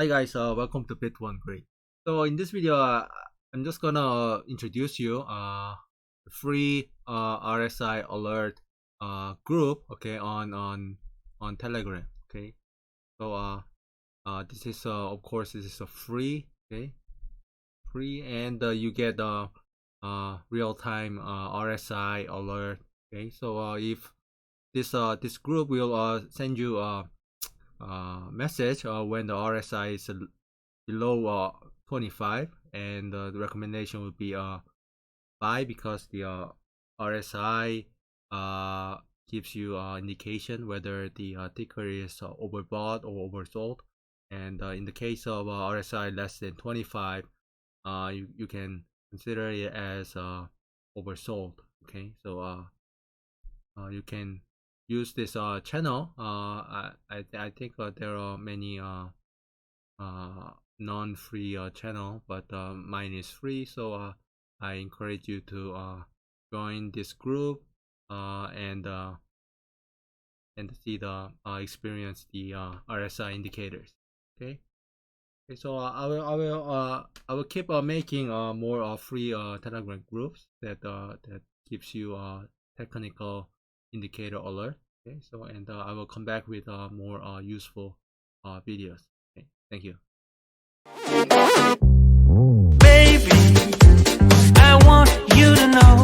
Hi guys, welcome to Bit One Great. So in this video, I'm just gonna introduce you the free RSI alert group, okay, on Telegram. Okay, so this is of course this is a free, okay, and you get real-time RSI alert. Okay, so if this group will send you message when the RSI is below 25, and the recommendation would be buy, because the RSI gives you indication whether the ticker is overbought or oversold, and in the case of RSI less than 25, you can consider it as oversold. Okay, so you can use this channel. I think there are many non-free channel, but mine is free, so I encourage you to join this group and see the experience the RSI indicators. Okay. Okay, so I will keep making more free Telegram groups that gives you technical indicator alert. Okay, so and I will come back with more useful videos. Okay, thank you. Baby, I want you to know